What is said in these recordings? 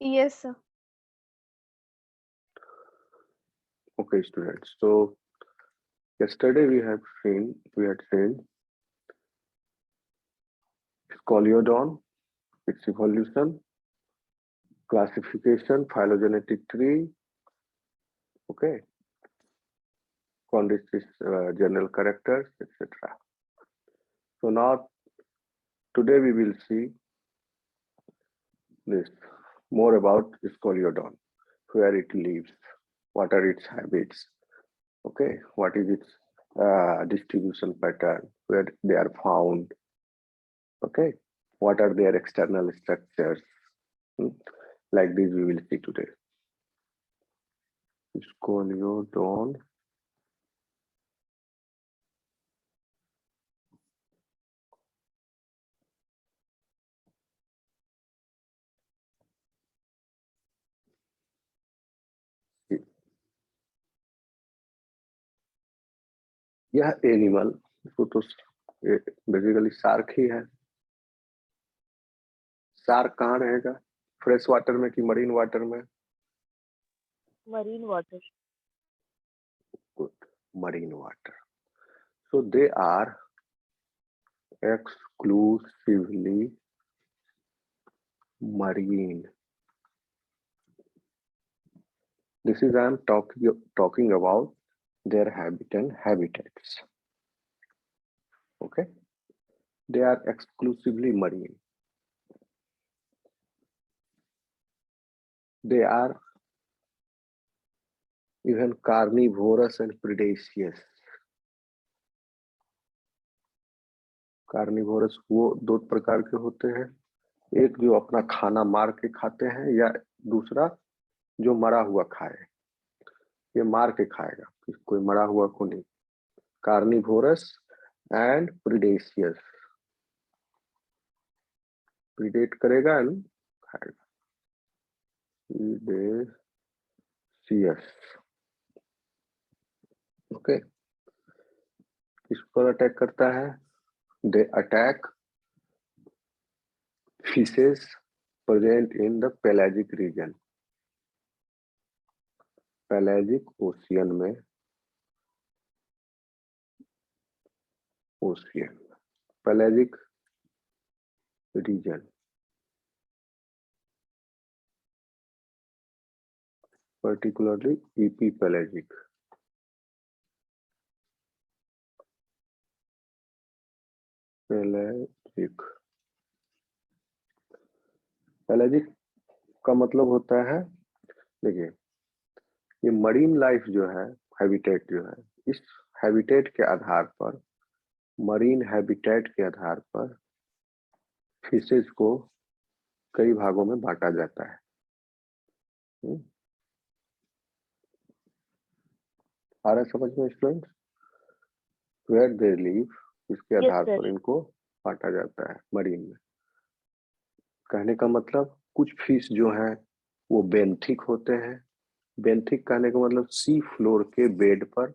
Yes, sir. Okay, students. So yesterday we had seen Scoliodon, its evolution, classification, phylogenetic tree, okay, Condis general characters, etc. So now today we will see this more about Scoliodon, where it lives, what are its habits, okay, what is its distribution pattern, where they are found, okay, what are their external structures. Hmm, like this we will see today. Scoliodon. यह animal इसको तो basically shark ही है। Shark कहाँ रहेगा, fresh water में कि marine water में? marine water. Good, marine water. So they are exclusively marine. This is I am talking about their habit and habitats. Okay, they are exclusively marine. They are even carnivorous and predaceous. Carnivorous वो दो प्रकार के होते हैं, एक जो अपना खाना मार के खाते हैं, या दूसरा जो मरा हुआ खाए। ये मार के खाएगा, कोई मरा हुआ को नहीं। कार्निवोरस एंड प्रीडेशियस, प्रीडेट करेगा एंड खाएगा। Predacious, okay. किस पर अटैक करता है? They attack fishes present in the pelagic region. Pelagic ocean में, ocean pelagic region, particularly epipelagic. Pelagic, pelagic का मतलब होता है, देखिए ये मरीन लाइफ जो है, हैबिटेट जो है, इस हैबिटेट के आधार पर, मरीन हैबिटेट के आधार पर फिशेज को कई भागों में बांटा जाता है। आ रहा समझ में स्टूडेंट्स? वेयर दे लिव, इसके Yes, आधार sir. पर इनको बांटा जाता है मरीन में। कहने का मतलब कुछ फिश जो है वो बेंथिक होते हैं। बेंथिक कहने का मतलब सी फ्लोर के बेड पर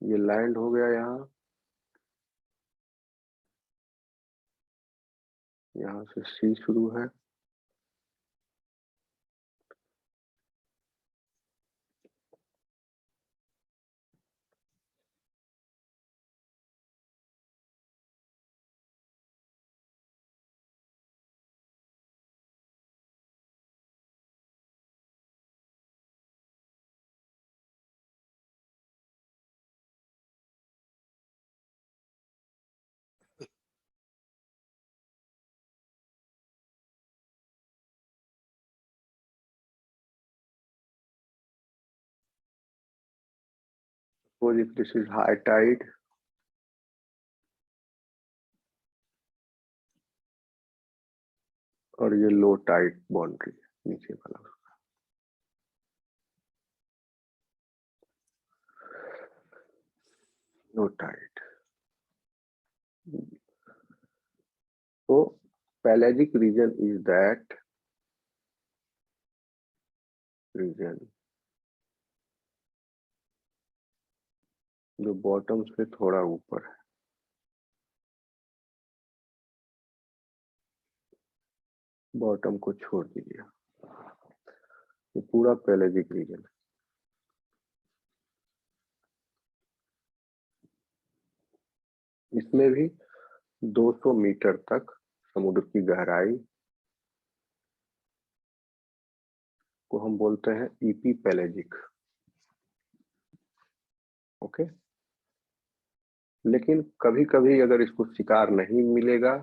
ये लैंड हो गया, यहाँ से सी शुरू है, suppose if this is high tide, और ये लो टाइड बाउंड्री नीचे वाला, लो टाइड। तो पैलेजिक रीजन इज दैट रीजन जो बॉटम से थोड़ा ऊपर है, बॉटम को छोड़ दीजिए, ये पूरा पेलेजिक रीजन। इसमें भी 200 मीटर तक समुद्र की गहराई को हम बोलते हैं ईपी पेलेजिक। ओके, लेकिन कभी कभी अगर इसको शिकार नहीं मिलेगा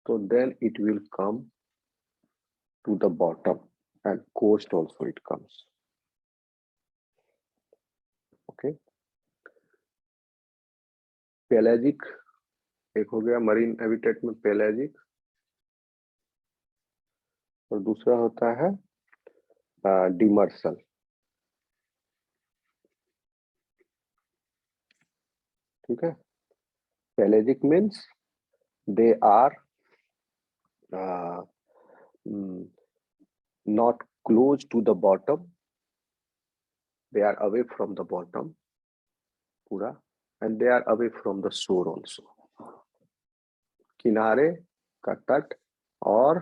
तो then it will come to the bottom and coast also it comes. Okay, pelagic एक हो गया मरीन हैबिटेट में पेलेजिक, और दूसरा होता है डिमर्सल। ठीक है, pelagic means they are not close to the bottom, they are away from the bottom पूरा, and they are away from the shore also, किनारे का तट और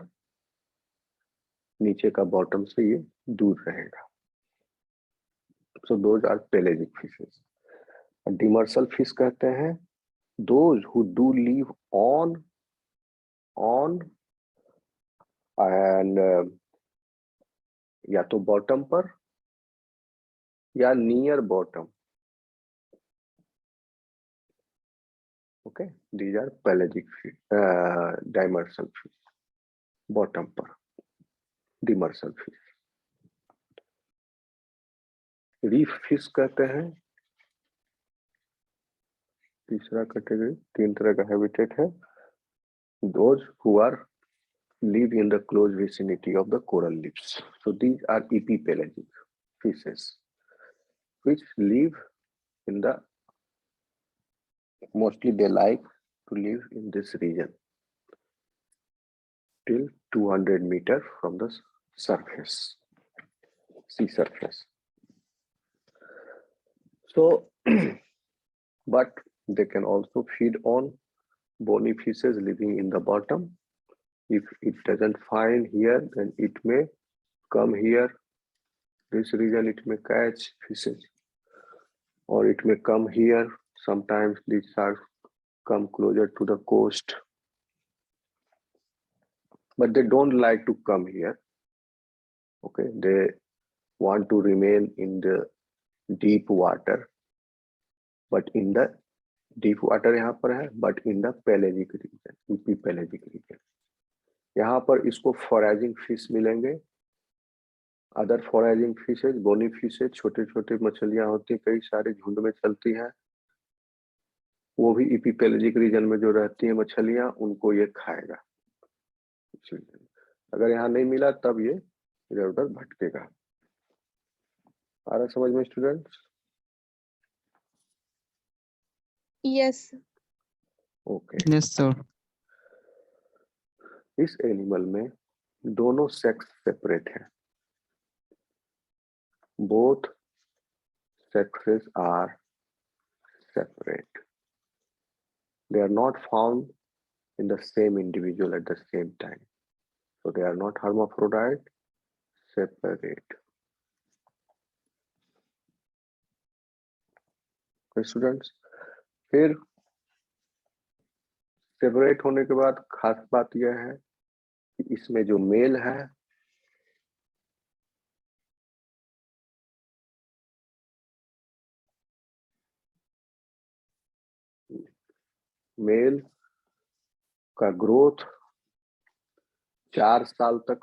नीचे का बॉटम से ये दूर रहेगा। so those are pelagic fishes. demersal fish कहते हैं those who do live on and या तो बॉटम पर या near bottom. Okay, these are pelagic fish, demersal fish, bottom पर डिमर्सल फिश। रीफ फिश कहते हैं तीसरा कैटेगरी, 3 तरह का हैबिटेट है। those who are live in the close vicinity of the coral reefs, so these are epipelagic fishes which live in the, mostly they like to live in this region till 200 meter from the surface, sea surface. So but they can also feed on bony fishes living in the bottom. If it doesn't find here, then it may come here, this region, it may catch fishes, or it may come here. Sometimes these sharks come closer to the coast, but they don't like to come here. Okay, they want to remain in the deep water, but in the deep water यहाँ पर है, but in the pelagic region, epipelagic region. यहाँ पर इसको foraging fish मिलेंगे, other foraging fishes, bony fishes, छोटे छोटे मछलियां होती हैं, कई सारे झुंड में चलती हैं, वो भी ईपीपेलेजिक रीजन में जो रहती हैं मछलियां, उनको ये खाएगा। अगर यहाँ नहीं मिला तब ये इधर उधर भटकेगा। आ रहा समझ में students? Yes okay, yes sir. इस एनिमल में दोनों सेक्स सेपरेट है, both sexes are separate. They are not found in the same individual at the same time. So they are not hermaphrodite, separate. Okay, students, फिर separate होने के बाद खास बात यह है कि इसमें जो मेल है मेल का ग्रोथ 4 साल तक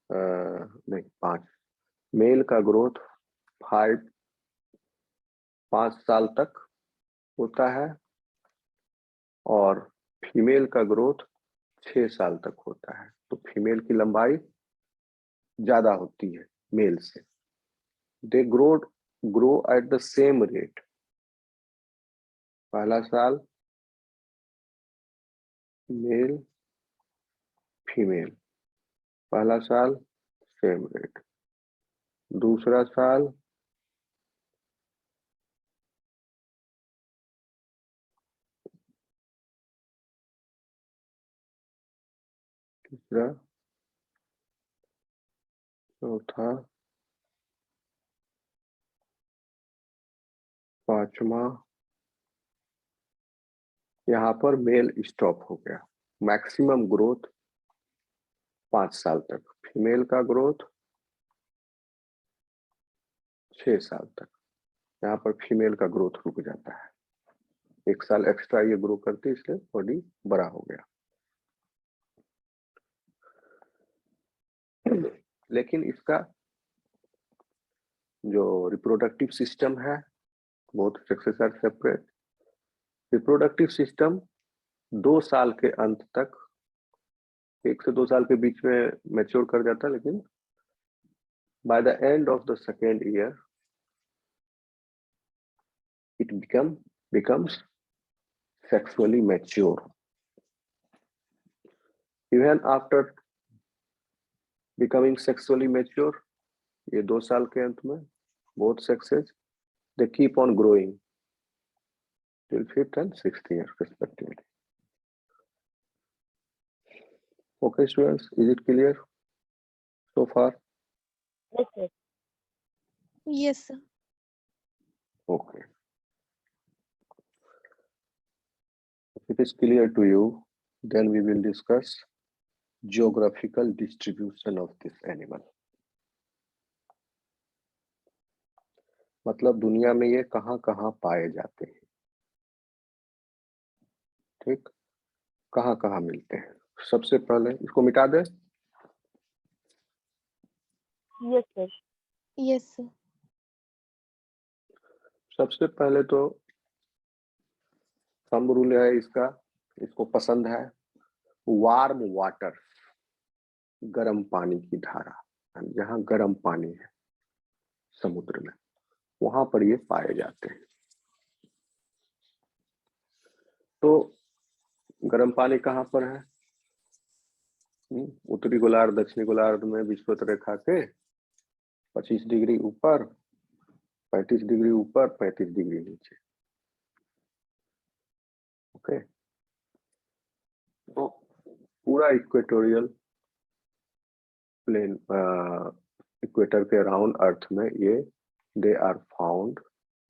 नहीं 5, मेल का ग्रोथ 5 साल तक होता है और फीमेल का ग्रोथ 6 साल तक होता है। तो फीमेल की लंबाई ज्यादा होती है मेल से। They grow at the same rate, पहला साल मेल फीमेल, पहला साल सेम रेट, दूसरा साल तीसरा, चौथा, पांचवा, यहाँ पर मेल स्टॉप हो गया। मैक्सिमम ग्रोथ 5 साल तक, फीमेल का ग्रोथ 6 साल तक। यहाँ पर फीमेल का ग्रोथ रुक जाता है, 1 साल एक्स्ट्रा ये ग्रो करती है, इसलिए बॉडी बड़ा हो गया। लेकिन इसका जो रिप्रोडक्टिव सिस्टम है, both sexes are separate. Reproductive system 2 साल के अंत तक, 1 से 2 साल के बीच में मैच्योर कर जाता है, लेकिन by the end of the second year it becomes sexually mature. Even after becoming sexually mature, ये 2 साल के अंत में both sexes they keep on growing till 5th and 6th year respectively. Okay, students, is it clear so far? Yes, sir. Yes, sir. Okay. If it is clear to you, then we will discuss geographical distribution of this animal. मतलब दुनिया में ये कहाँ-कहाँ पाए जाते हैं, ठीक, कहाँ-कहाँ मिलते हैं। सबसे पहले इसको मिटा दे। Yes, sir. Yes, sir. सबसे पहले तो थंब रूल है इसका, इसको पसंद है वार्म वाटर, गर्म पानी की धारा। जहाँ गर्म पानी है समुद्र में, वहां पर ये पाए जाते हैं। तो गर्म पानी कहाँ पर है? उत्तरी गोलार्ध, दक्षिणी गोलार्ध में विषुवत रेखा के 25 डिग्री ऊपर, 35 डिग्री ऊपर, 35 डिग्री नीचे। ओके, तो पूरा इक्वेटोरियल प्लेन, इक्वेटर के अराउंड अर्थ में ये they are found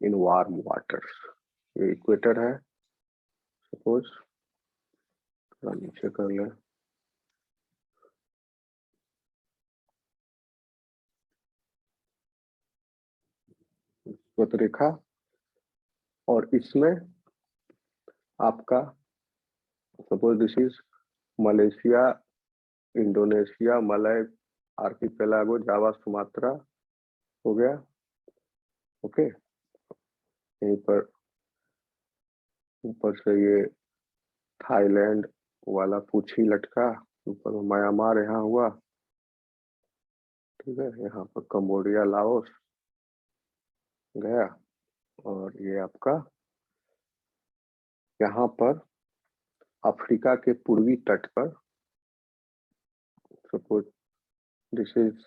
in warm waters. ये इक्वेटर है, सपोज थोड़ा नीचे कर ले, विषुवत रेखा, और इसमें आपका suppose this is Malaysia, Indonesia, Malay archipelago, Java, Sumatra हो गया। ओके, यहीं पर ऊपर से ये थाईलैंड वाला पूछी लटका, ऊपर में म्यांमार यहाँ हुआ, ठीक है, यहाँ पर कंबोडिया, लाओस गया, और ये आपका यहाँ पर अफ्रीका के पूर्वी तट पर, सपोज दिस इज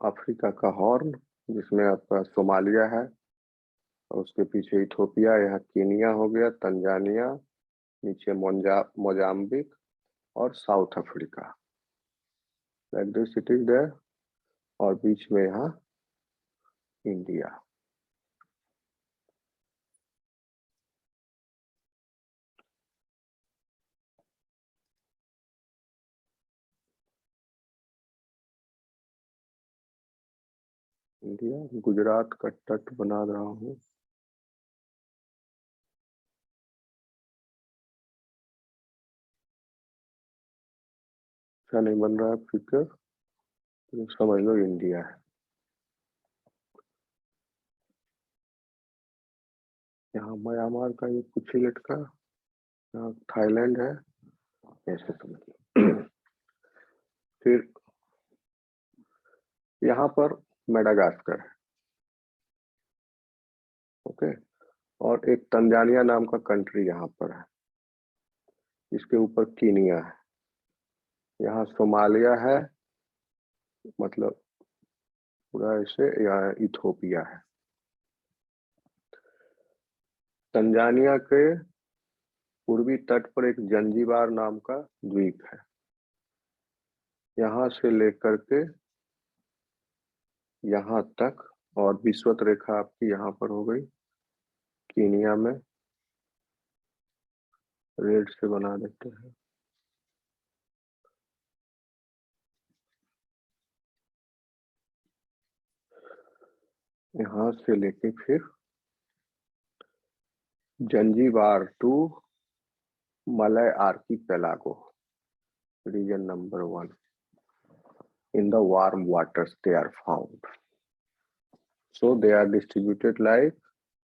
अफ्रीका का हॉर्न, जिसमें आपका सोमालिया है, और उसके पीछे इथोपिया, यहाँ केनिया हो गया, तंजानिया, नीचे मोजाम्बिक और South Africa, like this it is there, और बीच में यहाँ इंडिया। इंडिया, गुजरात का तट बना रहा हूँ। अच्छा नहीं बन रहा है फिगर, तो समझ लो इंडिया है। यहाँ म्यांमार का ये कुछ ही लटका, यहाँ थाईलैंड है, ऐसे समझ लो। फिर यहाँ पर मेडागास्कर है, ओके, और एक तंजानिया नाम का कंट्री यहाँ पर है, इसके ऊपर कीनिया है, यहाँ सोमालिया है, मतलब पूरा ऐसे, यहाँ इथोपिया है। तंजानिया के पूर्वी तट पर एक जंजीबार नाम का द्वीप है, यहाँ से लेकर के यहाँ तक, और विषुवत रेखा आपकी यहाँ पर हो गई कीनिया में, रेड से बना देते हैं। यहाँ से लेके फिर Zanzibar to Malay archipelago, region number 1. In the warm waters they are found. So they are distributed like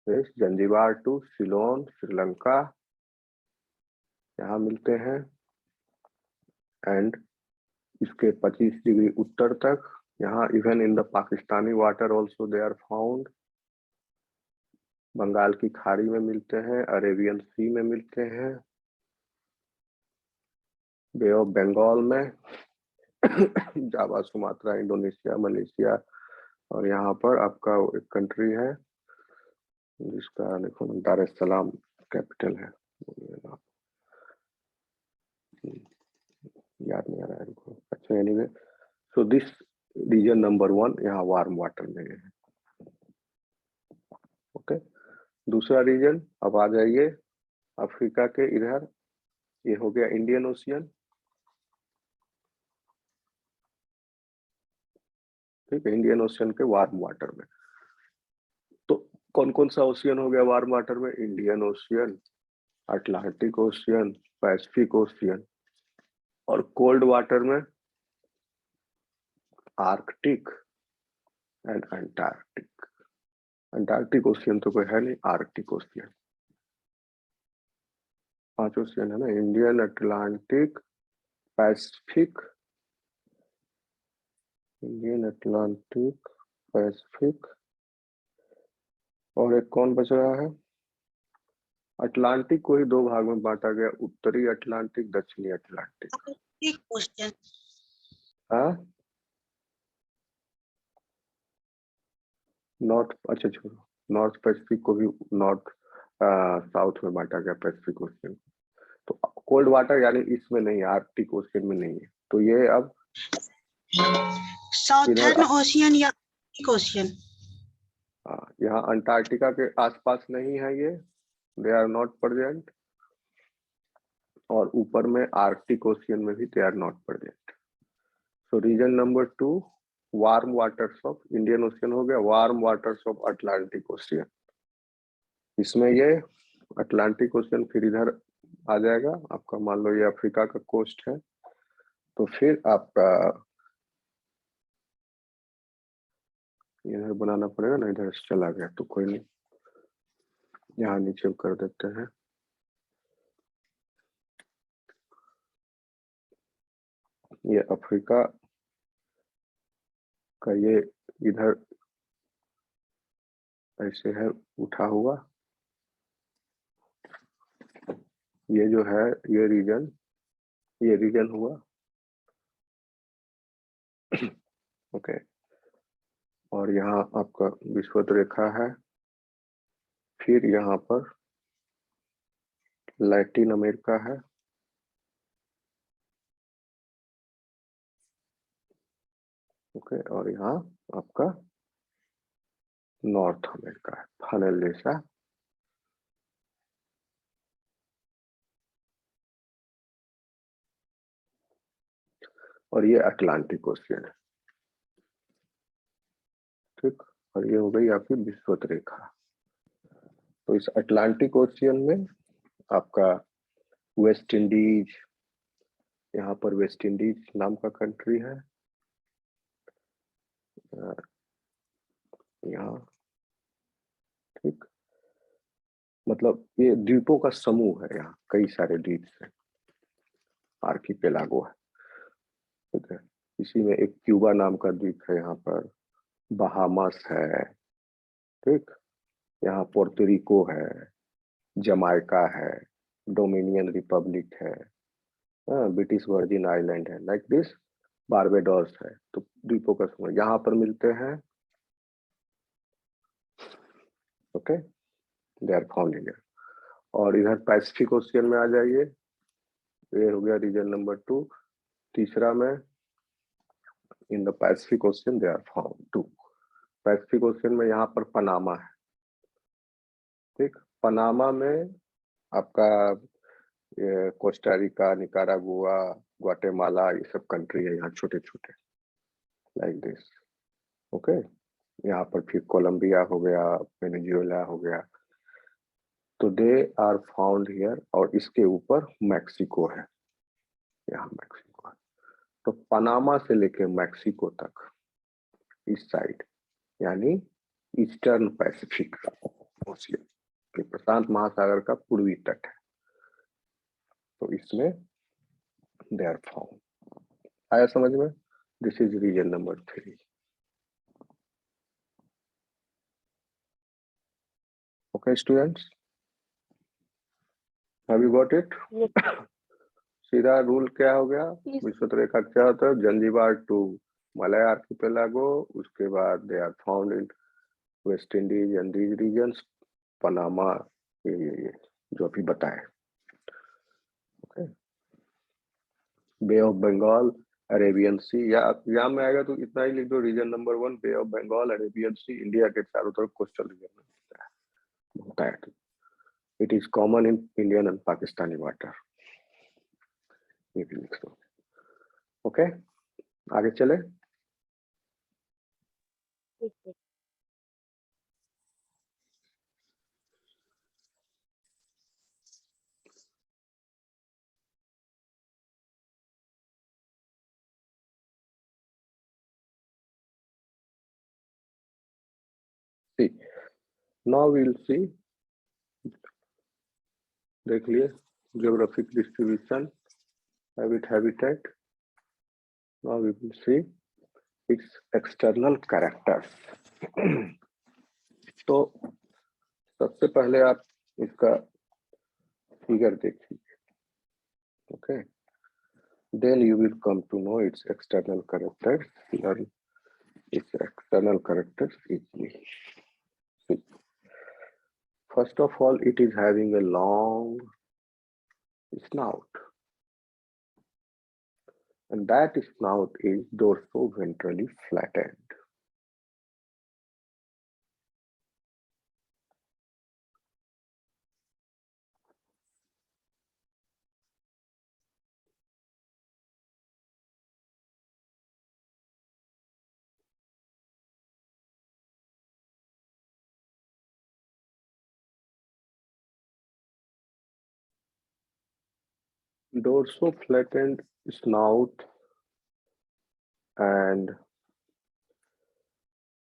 this: Zanzibar to Ceylon, Sri Lanka, यहाँ मिलते हैं, and इसके 25 डिग्री उत्तर तक यहाँ, even in the Pakistani water also they are found. Bengal की खाड़ी में मिलते हैं, अरेबियन सी में मिलते हैं, बे ऑफ बंगाल में, जावा, सुमात्रा, इंडोनेशिया, मलेशिया, और यहाँ पर आपका एक कंट्री है जिसका देखो दार एस सलाम कैपिटल है, याद नहीं आ रहा है। अच्छा, anyway, so this region number 1 यहाँ वार्म वाटर में है। ओके, दूसरा रीजन, अब आ जाइए अफ्रीका के इधर, ये हो गया इंडियन ओशियन। ठीक है, इंडियन ओशियन के वार्म वाटर में, तो कौन कौन सा ओशियन हो गया वार्म वाटर में? Indian ocean, Atlantic ocean, Pacific ocean, और कोल्ड वाटर में Arctic and Antarctic. Antarctic ocean तो कोई है नहीं, आर्कटिक ओशियन। 5 ओशियन है ना, Indian, Atlantic, Pacific, Indian, Atlantic, Pacific, और एक कौन बच रहा है? अटलांटिक को ही 2 भाग में बांटा गया, उत्तरी अटलांटिक, दक्षिणी अटलांटिक। क्वेश्चन, हाँ, नॉर्थ, अच्छा छोड़ो, नॉर्थ पैसिफिक को भी नॉर्थ साउथ में बांटा गया, पैसिफिक ओशियन। तो कोल्ड वाटर यानी इसमें नहीं है, आर्कटिक ओशियन में नहीं है। तो ये अब साउथर्न ओशियन या आर्कटिक ओशियन? यहाँ अंटार्कटिका के आसपास नहीं है ये, दे आर नॉट प्रेजेंट, और ऊपर में आर्कटिक ओशियन में भी they are not present. So region number 2 warm waters of Indian Ocean हो गया, warm waters of Atlantic Ocean. इसमें ये अटलांटिक ओशियन फिर इधर आ जाएगा आपका, मान लो ये अफ्रीका का कोस्ट है, तो फिर आपका इधर बनाना पड़ेगा ना, इधर से चला गया तो कोई नहीं, यहाँ नीचे कर देते हैं। ये अफ्रीका का ये इधर ऐसे है उठा हुआ, ये जो है ये रीजन हुआ। ओके, और यहाँ आपका विषुवत रेखा है, फिर यहाँ पर लैटिन अमेरिका है, ओके, और यहाँ आपका नॉर्थ अमेरिका है, फनल जैसा। और ये अटलांटिक ओशियन है, ठीक, और ये हो गई आपकी विषुवत रेखा। तो इस अटलांटिक ओशियन में आपका वेस्ट इंडीज, यहाँ पर वेस्ट इंडीज नाम का कंट्री है, यहाँ, ठीक, मतलब ये द्वीपों का समूह है, यहाँ कई सारे द्वीप हैं, आर्कीपेलागो है, ठीक है। इसी में एक क्यूबा नाम का द्वीप है, यहाँ पर बहामास है, ठीक, यहाँ पोर्टोरिको है, जमाइका है, डोमिनियन रिपब्लिक है, ब्रिटिश वर्जिन आइलैंड है, लाइक दिस, बारबेडोस है। तो द्वीपों का समूह यहाँ पर मिलते हैं, okay, they are found in here. और इधर पैसिफिक ओशियन में आ जाइए, ये हो गया रीजन नंबर 2। तीसरा में In the Pacific Ocean they are found too. Pacific Ocean में यहाँ पर पनामा है, ठीक। पनामा में आपका कोस्टारिका, निकारागुआ, ग्वाटेमाला, ये सब कंट्री है यहाँ छोटे छोटे, लाइक दिस, ओके। यहाँ पर फिर कोलंबिया हो गया, वेनेजुएला हो गया, तो दे आर फाउंड हियर। और इसके ऊपर मैक्सिको है, यहाँ मैक्सिको है। तो पनामा से लेके मैक्सिको तक इस साइड यानी ईस्टर्न पैसिफिक ओशियन के प्रशांत महासागर का पूर्वी तट है, तो इसमें दे आर फाउंड। आया समझ में? This is region number 3। Okay students, have you got it? Yes, sir. सीधा रूल क्या हो गया? Yes. विषुवत रेखा क्या होता है? जंजीबार टू मलय आर्किपेलागो, उसके बाद they are found in West Indies and these regions, Panama, ये जो अभी बताए। Okay, Bay of Bengal, Arabian Sea, या एग्जाम में आएगा तो इतना ही लिख दो, region number 1 Bay of Bengal, Arabian Sea, India के चारों तरफ कोस्टल रीजन में होता है। It is common in Indian and Pakistani water, ये भी लिख दो। ओके, आगे चले। Yes, sir. See, now we will see, देख लिए geographic distribution, habitat. Now we will see its external characters. तो सबसे पहले आप इसका फिगर देखिए, okay? Then you will come to know its external characters. Learn its external characters easily. See, first of all, it is having a long snout, and that snout is dorso-ventrally flattened. Dorso-flattened snout and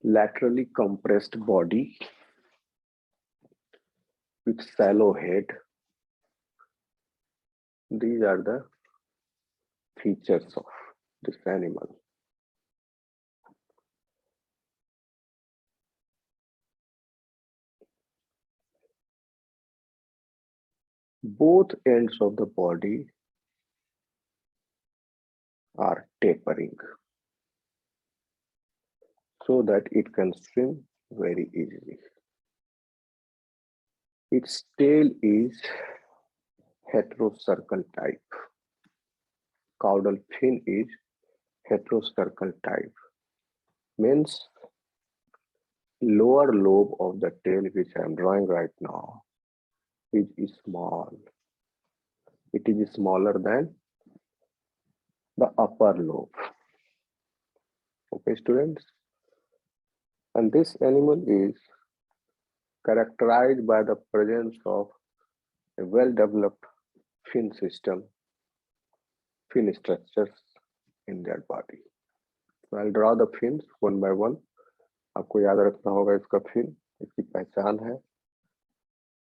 laterally compressed body with shallow head. These are the features of this animal. Both ends of the body are tapering so that it can swim very easily. Its tail is heterocircle type. Caudal fin is heterocircle type. Means lower lobe of the tail, which I am drawing right now, is small. It is smaller than the upper lobe. Okay, students? And this animal is characterized by the presence of a well-developed fin system, fin structures in their body. So I'll draw the fins one by one. आपको याद रखना होगा इसका fin, इसकी पहचान है.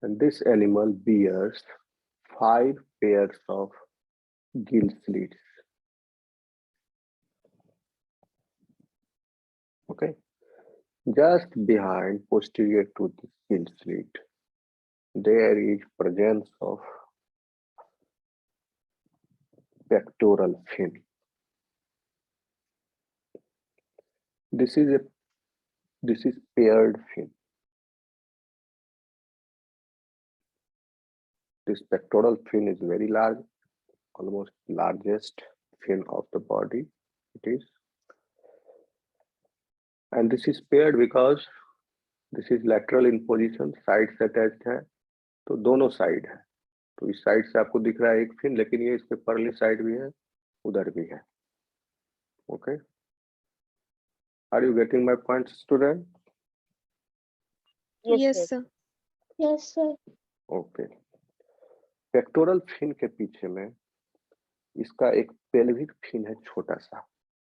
And this animal bears 5 pairs of gill slits. Okay, just behind, posterior to the gill slit, there is presence of pectoral fin. This is paired fin. This pectoral fin is very large, almost largest fin of the body. It is, and this is paired because this is lateral in position, sides attached है, तो दोनों side है, तो इस side से आपको दिख रहा है एक फिन, लेकिन ये इसके परली साइड भी है, उधर भी है. Okay, are you getting my point student? Yes, sir. Yes, sir. Okay, pectoral fin के पीछे में इसका एक पेल्विक फिन है छोटा सा,